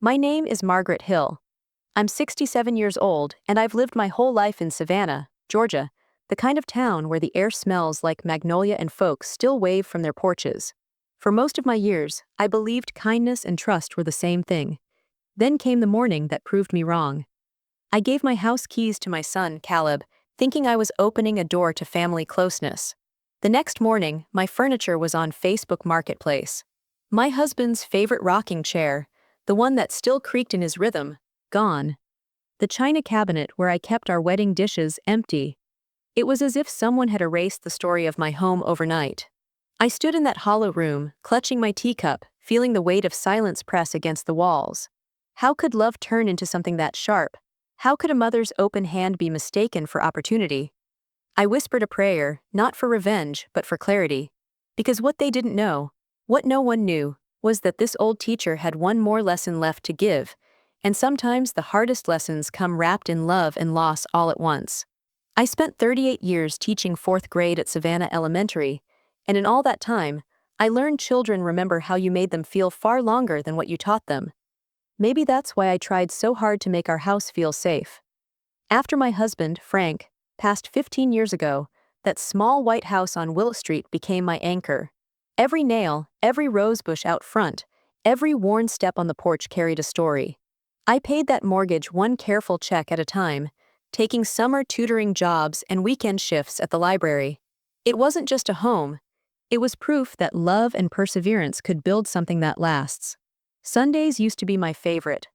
My name is Margaret Hill. I'm 67 years old, and I've lived my whole life in Savannah, Georgia, the kind of town where the air smells like magnolia and folks still wave from their porches. For most of my years, I believed kindness and trust were the same thing. Then came the morning that proved me wrong. I gave my house keys to my son, Caleb, thinking I was opening a door to family closeness. The next morning, my furniture was on Facebook Marketplace. My husband's favorite rocking chair, the one that still creaked in his rhythm, gone. The china cabinet where I kept our wedding dishes empty. It was as if someone had erased the story of my home overnight. I stood in that hollow room, clutching my teacup, feeling the weight of silence press against the walls. How could love turn into something that sharp? How could a mother's open hand be mistaken for opportunity? I whispered a prayer, not for revenge, but for clarity. Because what they didn't know, what no one knew, was that this old teacher had one more lesson left to give, and sometimes the hardest lessons come wrapped in love and loss all at once. I spent 38 years teaching 4th grade at Savannah Elementary, and in all that time, I learned children remember how you made them feel far longer than what you taught them. Maybe that's why I tried so hard to make our house feel safe. After my husband, Frank, passed 15 years ago, that small white house on Willow Street became my anchor. Every nail, every rosebush out front, every worn step on the porch carried a story. I paid that mortgage one careful check at a time, taking summer tutoring jobs and weekend shifts at the library. It wasn't just a home. It was proof that love and perseverance could build something that lasts. Sundays used to be my favorite.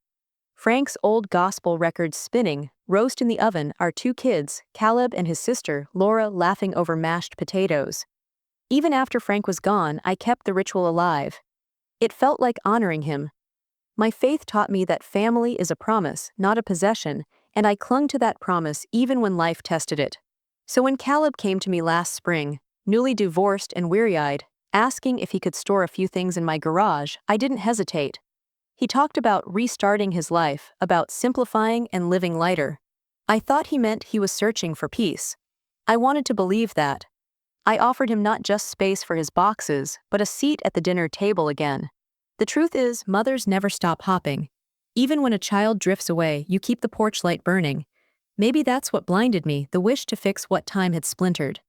Frank's old gospel records spinning, roast in the oven, our 2 kids, Caleb and his sister, Laura, laughing over mashed potatoes. Even after Frank was gone, I kept the ritual alive. It felt like honoring him. My faith taught me that family is a promise, not a possession, and I clung to that promise even when life tested it. So when Caleb came to me last spring, newly divorced and weary-eyed, asking if he could store a few things in my garage, I didn't hesitate. He talked about restarting his life, about simplifying and living lighter. I thought he meant he was searching for peace. I wanted to believe that. I offered him not just space for his boxes, but a seat at the dinner table again. The truth is, mothers never stop hopping. Even when a child drifts away, you keep the porch light burning. Maybe that's what blinded me, the wish to fix what time had splintered.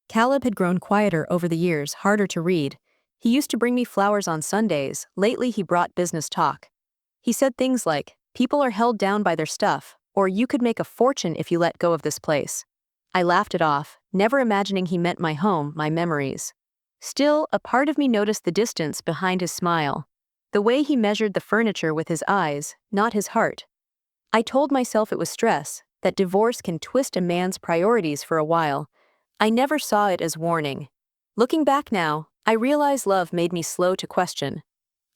Caleb had grown quieter over the years, harder to read. He used to bring me flowers on Sundays. Lately he brought business talk. He said things like, "People are held down by their stuff," or "You could make a fortune if you let go of this place." I laughed it off, never imagining he meant my home, my memories. Still, a part of me noticed the distance behind his smile. The way he measured the furniture with his eyes, not his heart. I told myself it was stress, that divorce can twist a man's priorities for a while. I never saw it as warning. Looking back now, I realize love made me slow to question.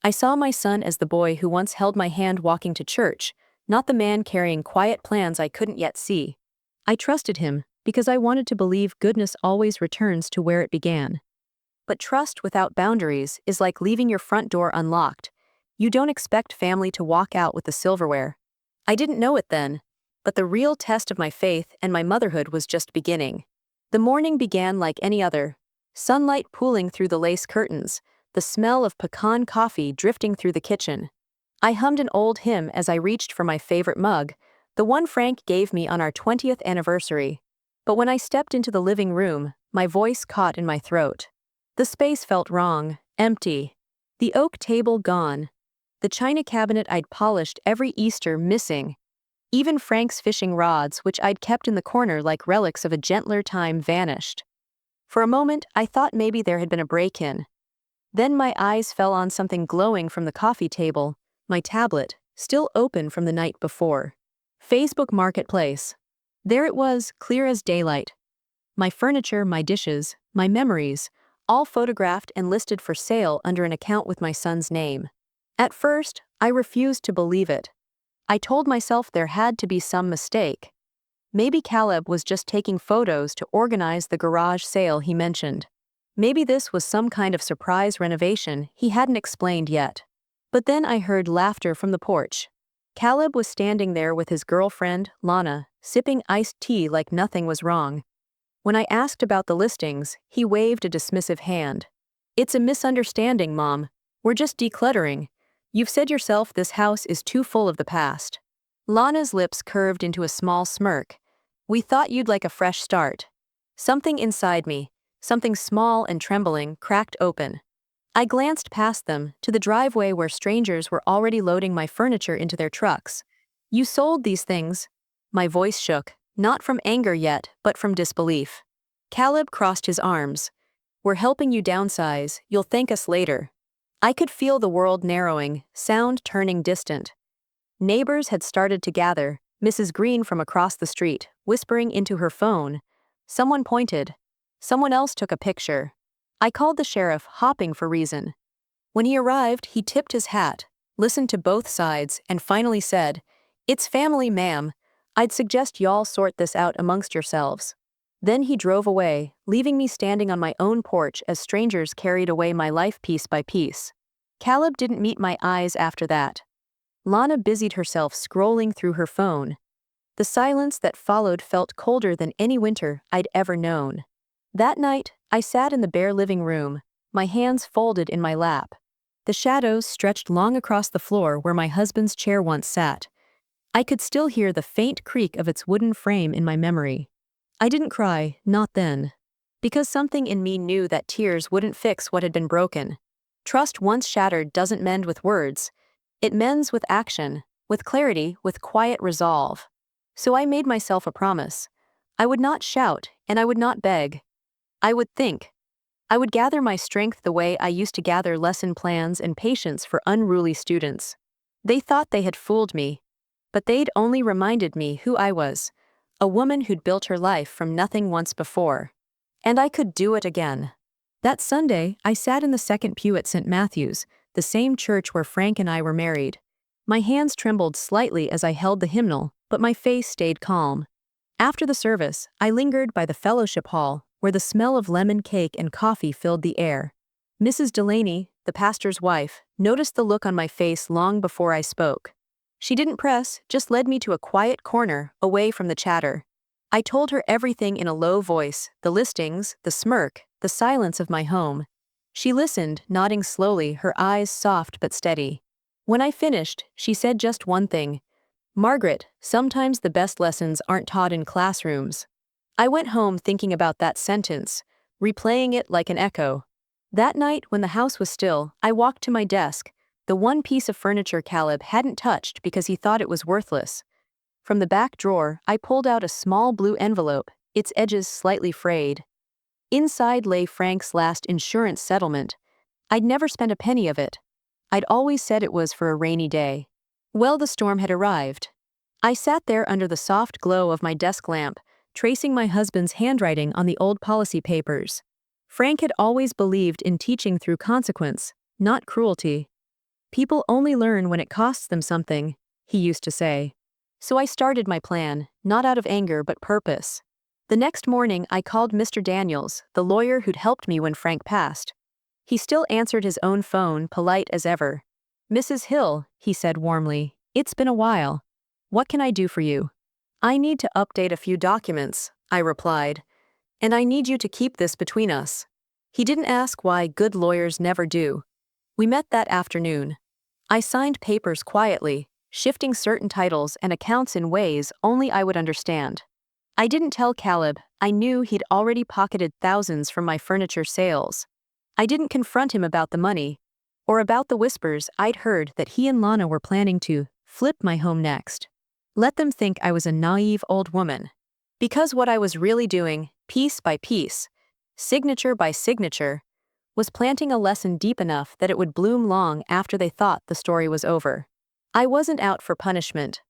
I saw my son as the boy who once held my hand walking to church, not the man carrying quiet plans I couldn't yet see. I trusted him because I wanted to believe goodness always returns to where it began. But trust without boundaries is like leaving your front door unlocked. You don't expect family to walk out with the silverware. I didn't know it then, but the real test of my faith and my motherhood was just beginning. The morning began like any other. Sunlight pooling through the lace curtains, the smell of pecan coffee drifting through the kitchen. I hummed an old hymn as I reached for my favorite mug, the one Frank gave me on our 20th anniversary. But when I stepped into the living room, my voice caught in my throat. The space felt wrong, empty. The oak table gone. The china cabinet I'd polished every Easter missing. Even Frank's fishing rods, which I'd kept in the corner like relics of a gentler time, vanished. For a moment, I thought maybe there had been a break-in. Then my eyes fell on something glowing from the coffee table, my tablet, still open from the night before. Facebook Marketplace. There it was, clear as daylight. My furniture, my dishes, my memories, all photographed and listed for sale under an account with my son's name. At first, I refused to believe it. I told myself there had to be some mistake. Maybe Caleb was just taking photos to organize the garage sale he mentioned. Maybe this was some kind of surprise renovation he hadn't explained yet. But then I heard laughter from the porch. Caleb was standing there with his girlfriend, Lana, sipping iced tea like nothing was wrong. When I asked about the listings, he waved a dismissive hand. "It's a misunderstanding, Mom. We're just decluttering. You've said yourself this house is too full of the past. Lana's lips curved into a small smirk. We thought you'd like a fresh start. Something inside me, something small and trembling, cracked open. I glanced past them, to the driveway where strangers were already loading my furniture into their trucks. You sold these things. My voice shook, not from anger yet, but from disbelief. Caleb crossed his arms. We're helping you downsize, you'll thank us later. I could feel the world narrowing, sound turning distant. Neighbors had started to gather, Mrs. Green from across the street, whispering into her phone. Someone pointed. Someone else took a picture. I called the sheriff, hopping for reason. When he arrived, he tipped his hat, listened to both sides, and finally said, "It's family, ma'am. I'd suggest y'all sort this out amongst yourselves." Then he drove away, leaving me standing on my own porch as strangers carried away my life piece by piece. Caleb didn't meet my eyes after that. Lana busied herself scrolling through her phone. The silence that followed felt colder than any winter I'd ever known. That night, I sat in the bare living room, my hands folded in my lap. The shadows stretched long across the floor where my husband's chair once sat. I could still hear the faint creak of its wooden frame in my memory. I didn't cry, not then. Because something in me knew that tears wouldn't fix what had been broken. Trust once shattered doesn't mend with words. It mends with action, with clarity, with quiet resolve. So I made myself a promise. I would not shout, and I would not beg. I would think. I would gather my strength the way I used to gather lesson plans and patience for unruly students. They thought they had fooled me, but they'd only reminded me who I was, a woman who'd built her life from nothing once before. And I could do it again. That Sunday, I sat in the second pew at St. Matthew's, the same church where Frank and I were married. My hands trembled slightly as I held the hymnal, but my face stayed calm. After the service, I lingered by the fellowship hall, where the smell of lemon cake and coffee filled the air. Mrs. Delaney, the pastor's wife, noticed the look on my face long before I spoke. She didn't press, just led me to a quiet corner, away from the chatter. I told her everything in a low voice, the listings, the smirk, the silence of my home. She listened, nodding slowly, her eyes soft but steady. When I finished, she said just one thing. "Margaret, sometimes the best lessons aren't taught in classrooms." I went home thinking about that sentence, replaying it like an echo. That night, when the house was still, I walked to my desk, the one piece of furniture Caleb hadn't touched because he thought it was worthless. From the back drawer, I pulled out a small blue envelope, its edges slightly frayed. Inside lay Frank's last insurance settlement. I'd never spent a penny of it. I'd always said it was for a rainy day. Well, the storm had arrived. I sat there under the soft glow of my desk lamp, tracing my husband's handwriting on the old policy papers. Frank had always believed in teaching through consequence, not cruelty. People only learn when it costs them something, he used to say. So I started my plan, not out of anger but purpose. The next morning I called Mr. Daniels, the lawyer who'd helped me when Frank passed. He still answered his own phone, polite as ever. "Mrs. Hill," he said warmly, "it's been a while. What can I do for you?" "I need to update a few documents," I replied. "And I need you to keep this between us." He didn't ask why good lawyers never do. We met that afternoon. I signed papers quietly, shifting certain titles and accounts in ways only I would understand. I didn't tell Caleb. I knew he'd already pocketed thousands from my furniture sales. I didn't confront him about the money, or about the whispers I'd heard that he and Lana were planning to flip my home next. Let them think I was a naive old woman. Because what I was really doing, piece by piece, signature by signature, was planting a lesson deep enough that it would bloom long after they thought the story was over. I wasn't out for punishment.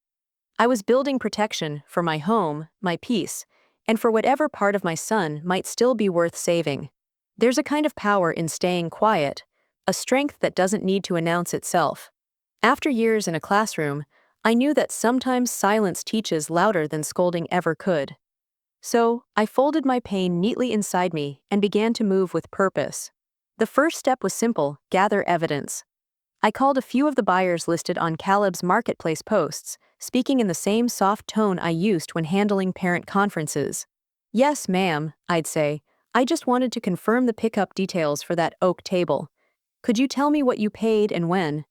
I was building protection for my home, my peace, and for whatever part of my son might still be worth saving. There's a kind of power in staying quiet, a strength that doesn't need to announce itself. After years in a classroom, I knew that sometimes silence teaches louder than scolding ever could. So, I folded my pain neatly inside me and began to move with purpose. The first step was simple: gather evidence. I called a few of the buyers listed on Caleb's marketplace posts, speaking in the same soft tone I used when handling parent conferences. "Yes, ma'am," I'd say. "I just wanted to confirm the pickup details for that oak table. Could you tell me what you paid and when?"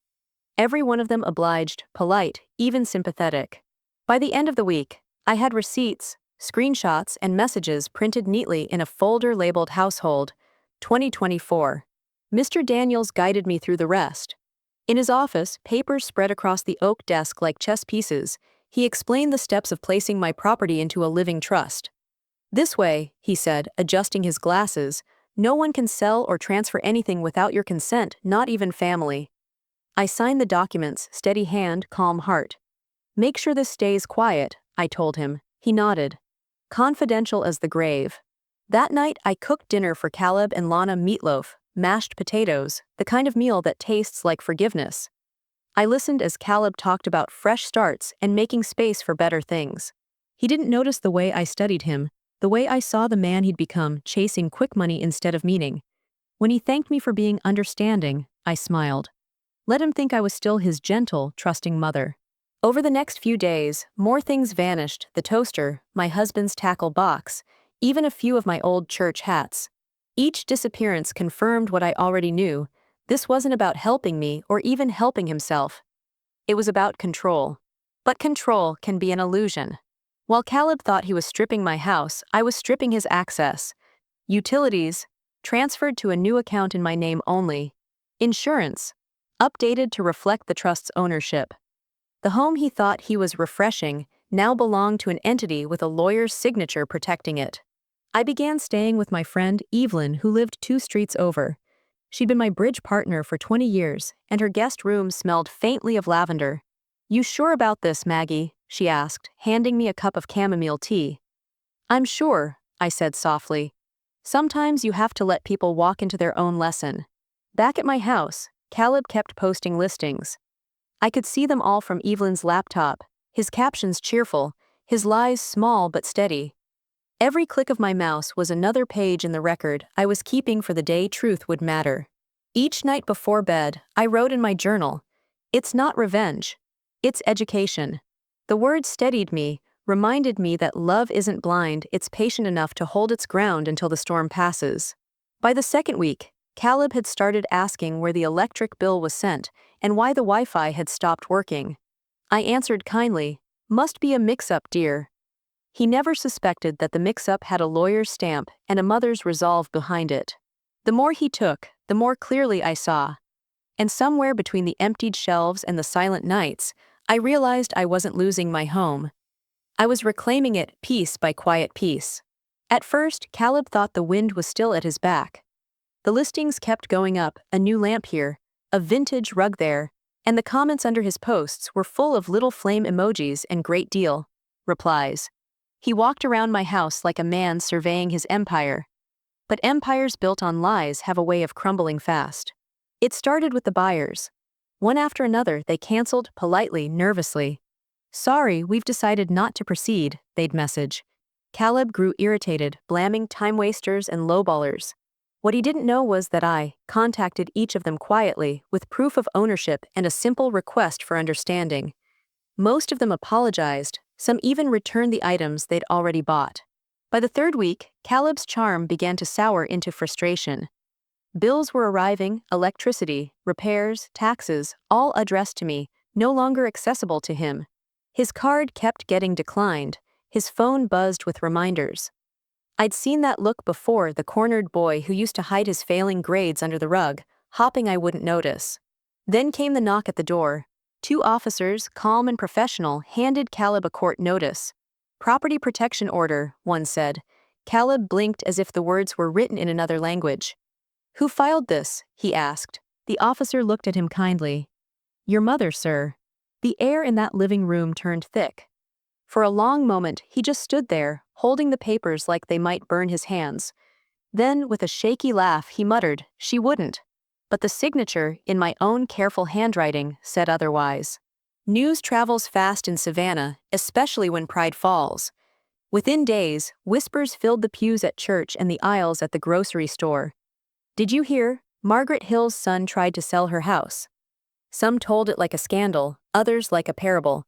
Every one of them obliged, polite, even sympathetic. By the end of the week, I had receipts, screenshots, and messages printed neatly in a folder labeled Household 2024. Mr. Daniels guided me through the rest. In his office, papers spread across the oak desk like chess pieces. He explained the steps of placing my property into a living trust. This way, he said, adjusting his glasses, no one can sell or transfer anything without your consent, not even family. I signed the documents, steady hand, calm heart. Make sure this stays quiet, I told him. He nodded. Confidential as the grave. That night, I cooked dinner for Caleb and Lana: meatloaf, mashed potatoes, the kind of meal that tastes like forgiveness. I listened as Caleb talked about fresh starts and making space for better things. He didn't notice the way I studied him, the way I saw the man he'd become, chasing quick money instead of meaning. When he thanked me for being understanding, I smiled. Let him think I was still his gentle, trusting mother. Over the next few days, more things vanished: the toaster, my husband's tackle box, even a few of my old church hats. Each disappearance confirmed what I already knew: this wasn't about helping me or even helping himself. It was about control. But control can be an illusion. While Caleb thought he was stripping my house, I was stripping his access. Utilities, transferred to a new account in my name only. Insurance, updated to reflect the trust's ownership. The home he thought he was refreshing now belonged to an entity with a lawyer's signature protecting it. I began staying with my friend Evelyn, who lived 2 streets over. She'd been my bridge partner for 20 years, and her guest room smelled faintly of lavender. "You sure about this, Maggie?" she asked, handing me a cup of chamomile tea. "I'm sure," I said softly. "Sometimes you have to let people walk into their own lesson." Back at my house, Caleb kept posting listings. I could see them all from Evelyn's laptop, his captions cheerful, his lies small but steady. Every click of my mouse was another page in the record I was keeping for the day truth would matter. Each night before bed, I wrote in my journal, "It's not revenge. It's education." The words steadied me, reminded me that love isn't blind, it's patient enough to hold its ground until the storm passes. By the second week, Caleb had started asking where the electric bill was sent and why the Wi-Fi had stopped working. I answered kindly, "Must be a mix-up, dear." He never suspected that the mix-up had a lawyer's stamp and a mother's resolve behind it. The more he took, the more clearly I saw. And somewhere between the emptied shelves and the silent nights, I realized I wasn't losing my home. I was reclaiming it piece by quiet piece. At first, Caleb thought the wind was still at his back. The listings kept going up: a new lamp here, a vintage rug there, and the comments under his posts were full of little flame emojis and "great deal" replies. He walked around my house like a man surveying his empire. But empires built on lies have a way of crumbling fast. It started with the buyers. One after another, they canceled, politely, nervously. "Sorry, we've decided not to proceed," they'd message. Caleb grew irritated, blaming time wasters and lowballers. What he didn't know was that I contacted each of them quietly, with proof of ownership and a simple request for understanding. Most of them apologized, some even returned the items they'd already bought. By the third week, Caleb's charm began to sour into frustration. Bills were arriving: electricity, repairs, taxes, all addressed to me, no longer accessible to him. His card kept getting declined, his phone buzzed with reminders. I'd seen that look before: the cornered boy who used to hide his failing grades under the rug, hoping I wouldn't notice. Then came the knock at the door. 2 officers, calm and professional, handed Caleb a court notice. "Property protection order," one said. Caleb blinked as if the words were written in another language. "Who filed this?" he asked. The officer looked at him kindly. "Your mother, sir." The air in that living room turned thick. For a long moment, he just stood there, holding the papers like they might burn his hands. Then, with a shaky laugh, he muttered, "She wouldn't." But the signature, in my own careful handwriting, said otherwise. News travels fast in Savannah, especially when pride falls. Within days, whispers filled the pews at church and the aisles at the grocery store. "Did you hear? Margaret Hill's son tried to sell her house." Some told it like a scandal, others like a parable.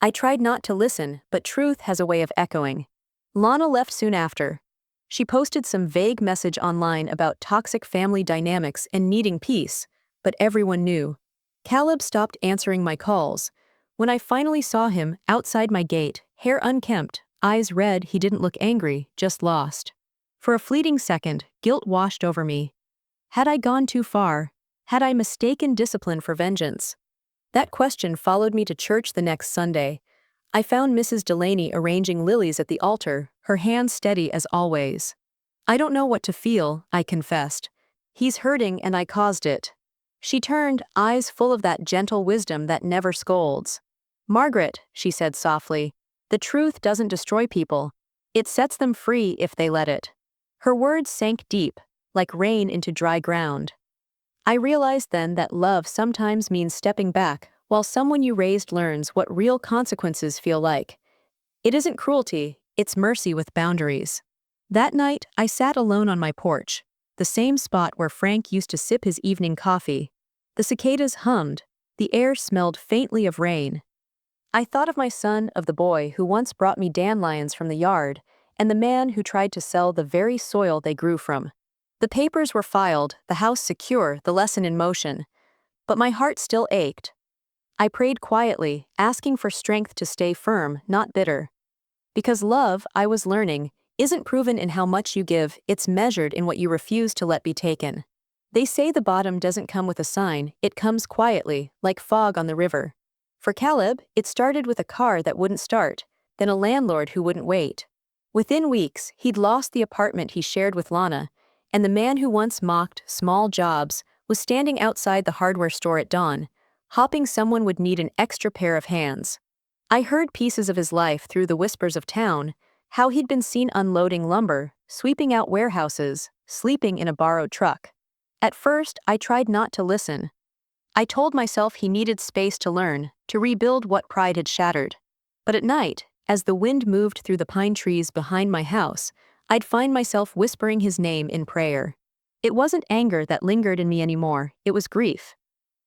I tried not to listen, but truth has a way of echoing. Lana left soon after. She posted some vague message online about toxic family dynamics and needing peace, but everyone knew. Caleb stopped answering my calls. When I finally saw him outside my gate, hair unkempt, eyes red, he didn't look angry, just lost. For a fleeting second, guilt washed over me. Had I gone too far? Had I mistaken discipline for vengeance? That question followed me to church the next Sunday. I found Mrs. Delaney arranging lilies at the altar, her hands steady as always. "I don't know what to feel," I confessed. "He's hurting and I caused it." She turned, eyes full of that gentle wisdom that never scolds. "Margaret," she said softly, "the truth doesn't destroy people. It sets them free if they let it." Her words sank deep, like rain into dry ground. I realized then that love sometimes means stepping back while someone you raised learns what real consequences feel like. It isn't cruelty, it's mercy with boundaries. That night, I sat alone on my porch, the same spot where Frank used to sip his evening coffee. The cicadas hummed, the air smelled faintly of rain. I thought of my son, of the boy who once brought me dandelions from the yard, and the man who tried to sell the very soil they grew from. The papers were filed, the house secure, the lesson in motion. But my heart still ached. I prayed quietly, asking for strength to stay firm, not bitter. Because love, I was learning, isn't proven in how much you give, it's measured in what you refuse to let be taken. They say the bottom doesn't come with a sign, it comes quietly, like fog on the river. For Caleb, it started with a car that wouldn't start, then a landlord who wouldn't wait. Within weeks, he'd lost the apartment he shared with Lana, and the man who once mocked small jobs was standing outside the hardware store at dawn, hoping someone would need an extra pair of hands. I heard pieces of his life through the whispers of town, how he'd been seen unloading lumber, sweeping out warehouses, sleeping in a borrowed truck. At first, I tried not to listen. I told myself he needed space to learn, to rebuild what pride had shattered. But at night, as the wind moved through the pine trees behind my house, I'd find myself whispering his name in prayer. It wasn't anger that lingered in me anymore, it was grief.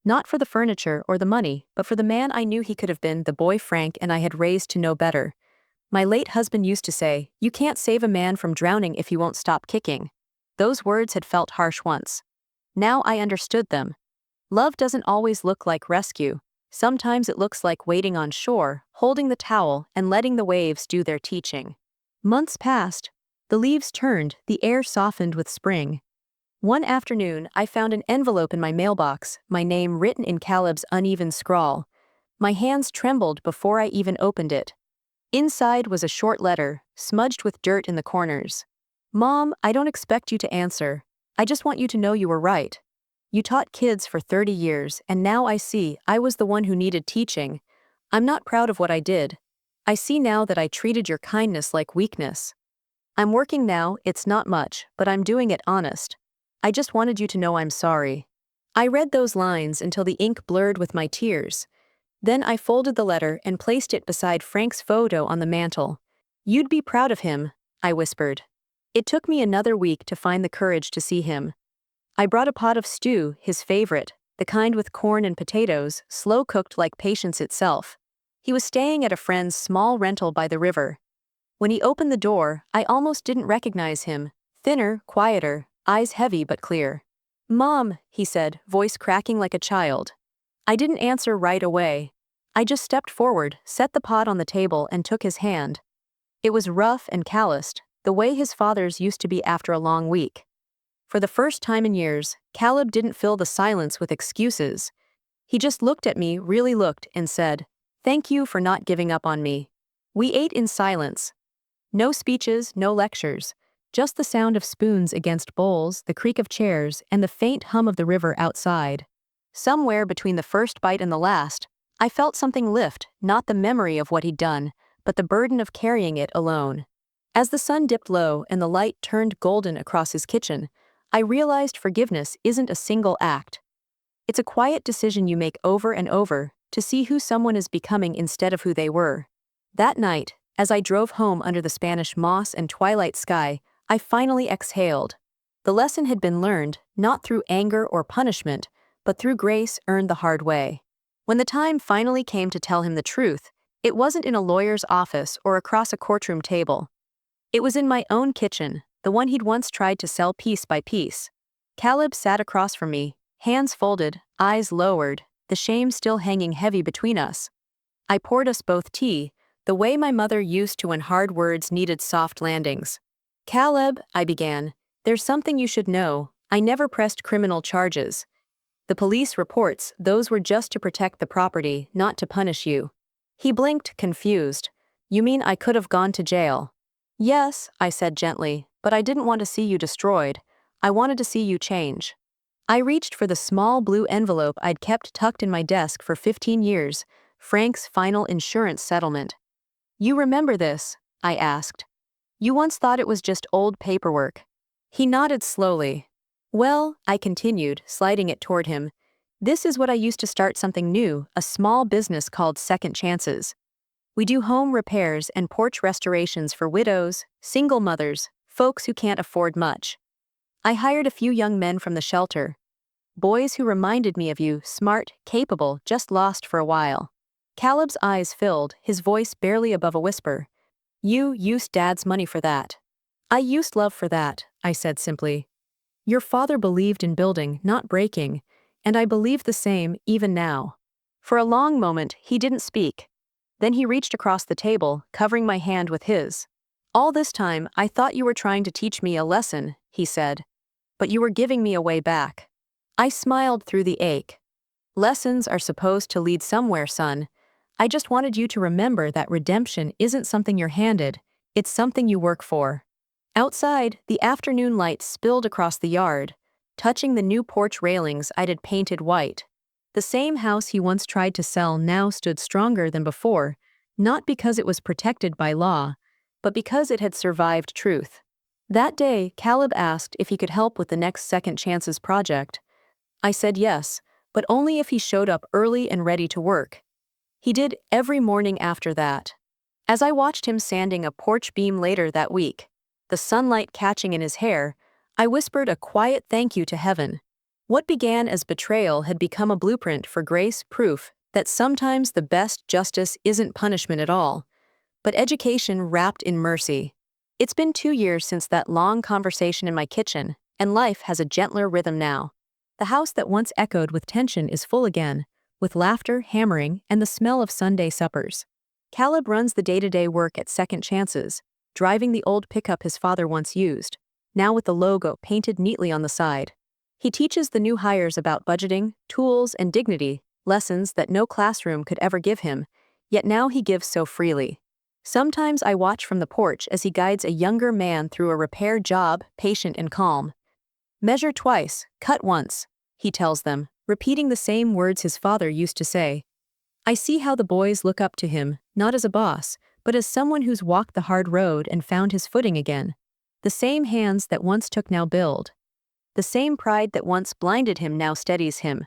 Not for the furniture or the money, but for the man I knew he could have been, the boy Frank and I had raised to know better. My late husband used to say, "You can't save a man from drowning if he won't stop kicking." Those words had felt harsh once. Now I understood them. Love doesn't always look like rescue. Sometimes it looks like waiting on shore, holding the towel, and letting the waves do their teaching. Months passed. The leaves turned, the air softened with spring. One afternoon, I found an envelope in my mailbox, my name written in Caleb's uneven scrawl. My hands trembled before I even opened it. Inside was a short letter, smudged with dirt in the corners. "Mom, I don't expect you to answer. I just want you to know you were right. You taught kids for 30 years, and now I see I was the one who needed teaching. I'm not proud of what I did. I see now that I treated your kindness like weakness. I'm working now, it's not much, but I'm doing it honest. I just wanted you to know I'm sorry." I read those lines until the ink blurred with my tears. Then I folded the letter and placed it beside Frank's photo on the mantel. "You'd be proud of him," I whispered. It took me another week to find the courage to see him. I brought a pot of stew, his favorite, the kind with corn and potatoes, slow-cooked like patience itself. He was staying at a friend's small rental by the river. When he opened the door, I almost didn't recognize him. Thinner, quieter, eyes heavy but clear. "Mom," he said, voice cracking like a child. I didn't answer right away. I just stepped forward, set the pot on the table, and took his hand. It was rough and calloused, the way his father's used to be after a long week. For the first time in years, Caleb didn't fill the silence with excuses. He just looked at me, really looked, and said, "Thank you for not giving up on me." We ate in silence. No speeches, no lectures. Just the sound of spoons against bowls, the creak of chairs, and the faint hum of the river outside. Somewhere between the first bite and the last, I felt something lift, not the memory of what he'd done, but the burden of carrying it alone. As the sun dipped low and the light turned golden across his kitchen, I realized forgiveness isn't a single act. It's a quiet decision you make over and over to see who someone is becoming instead of who they were. That night, as I drove home under the Spanish moss and twilight sky, I finally exhaled. The lesson had been learned, not through anger or punishment, but through grace earned the hard way. When the time finally came to tell him the truth, it wasn't in a lawyer's office or across a courtroom table. It was in my own kitchen, the one he'd once tried to sell piece by piece. Caleb sat across from me, hands folded, eyes lowered, the shame still hanging heavy between us. I poured us both tea, the way my mother used to when hard words needed soft landings. "Caleb," I began, "there's something you should know. I never pressed criminal charges. The police reports, those were just to protect the property, not to punish you." He blinked, confused. "You mean I could have gone to jail?" "Yes," I said gently, "but I didn't want to see you destroyed. I wanted to see you change." I reached for the small blue envelope I'd kept tucked in my desk for 15 years, Frank's final insurance settlement. "You remember this?" I asked. "You once thought it was just old paperwork." He nodded slowly. "Well," I continued, sliding it toward him, "this is what I used to start something new, a small business called Second Chances. We do home repairs and porch restorations for widows, single mothers, folks who can't afford much. I hired a few young men from the shelter. Boys who reminded me of you, smart, capable, just lost for a while." Caleb's eyes filled, his voice barely above a whisper. "You used Dad's money for that." "I used love for that," I said simply. "Your father believed in building, not breaking, and I believe the same even now." For a long moment, he didn't speak. Then he reached across the table, covering my hand with his. "All this time, I thought you were trying to teach me a lesson," he said. "But you were giving me a way back." I smiled through the ache. "Lessons are supposed to lead somewhere, son. I just wanted you to remember that redemption isn't something you're handed, it's something you work for." Outside, the afternoon light spilled across the yard, touching the new porch railings I'd had painted white. The same house he once tried to sell now stood stronger than before, not because it was protected by law, but because it had survived truth. That day, Caleb asked if he could help with the next Second Chances project. I said yes, but only if he showed up early and ready to work. He did every morning after that. As I watched him sanding a porch beam later that week, the sunlight catching in his hair, I whispered a quiet thank you to heaven. What began as betrayal had become a blueprint for grace, proof that sometimes the best justice isn't punishment at all, but education wrapped in mercy. It's been 2 years since that long conversation in my kitchen, and life has a gentler rhythm now. The house that once echoed with tension is full again, with laughter, hammering, and the smell of Sunday suppers. Caleb runs the day-to-day work at Second Chances, driving the old pickup his father once used, now with the logo painted neatly on the side. He teaches the new hires about budgeting, tools, and dignity, lessons that no classroom could ever give him, yet now he gives so freely. Sometimes I watch from the porch as he guides a younger man through a repair job, patient and calm. "Measure twice, cut once," he tells them, repeating the same words his father used to say. I see how the boys look up to him, not as a boss, but as someone who's walked the hard road and found his footing again. The same hands that once took now build. The same pride that once blinded him now steadies him.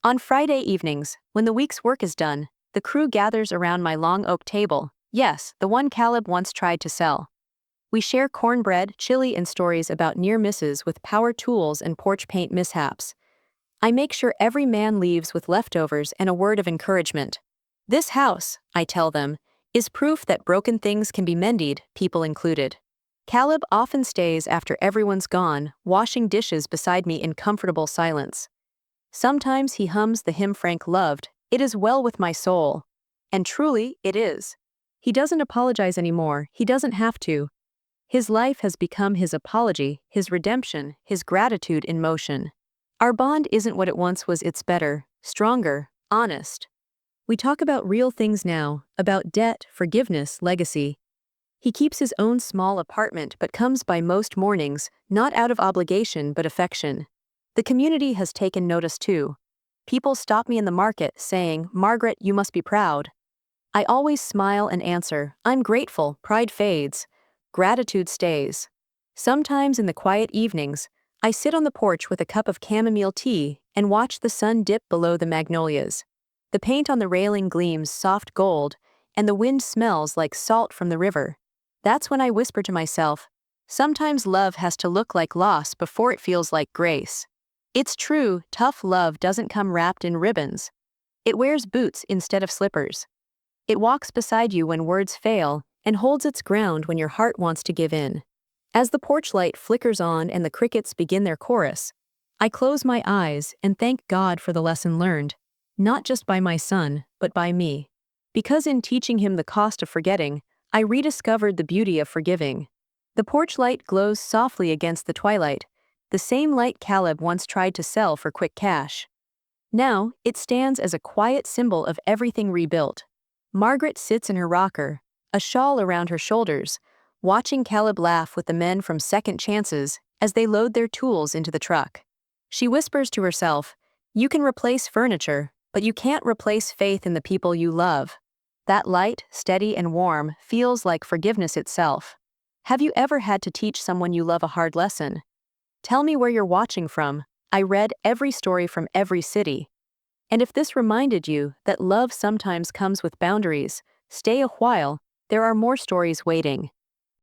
On Friday evenings, when the week's work is done, the crew gathers around my long oak table, yes, the one Caleb once tried to sell. We share cornbread, chili, and stories about near misses with power tools and porch paint mishaps. I make sure every man leaves with leftovers and a word of encouragement. "This house," I tell them, "is proof that broken things can be mended, people included." Caleb often stays after everyone's gone, washing dishes beside me in comfortable silence. Sometimes he hums the hymn Frank loved, "It is well with my soul." And truly, it is. He doesn't apologize anymore, he doesn't have to. His life has become his apology, his redemption, his gratitude in motion. Our bond isn't what it once was, it's better, stronger, honest. We talk about real things now, about debt, forgiveness, legacy. He keeps his own small apartment but comes by most mornings, not out of obligation but affection. The community has taken notice too. People stop me in the market saying, "Margaret, you must be proud." I always smile and answer, "I'm grateful." Pride fades. Gratitude stays. Sometimes in the quiet evenings, I sit on the porch with a cup of chamomile tea and watch the sun dip below the magnolias. The paint on the railing gleams soft gold, and the wind smells like salt from the river. That's when I whisper to myself, sometimes love has to look like loss before it feels like grace. It's true, tough love doesn't come wrapped in ribbons. It wears boots instead of slippers. It walks beside you when words fail and holds its ground when your heart wants to give in. As the porch light flickers on and the crickets begin their chorus, I close my eyes and thank God for the lesson learned. Not just by my son, but by me. Because in teaching him the cost of forgetting, I rediscovered the beauty of forgiving. The porch light glows softly against the twilight, the same light Caleb once tried to sell for quick cash. Now, it stands as a quiet symbol of everything rebuilt. Margaret sits in her rocker, a shawl around her shoulders, watching Caleb laugh with the men from Second Chances as they load their tools into the truck. She whispers to herself, "You can replace furniture, but you can't replace faith in the people you love." That light, steady, and warm feels like forgiveness itself. Have you ever had to teach someone you love a hard lesson? Tell me where you're watching from. I read every story from every city. And if this reminded you that love sometimes comes with boundaries, stay a while, there are more stories waiting.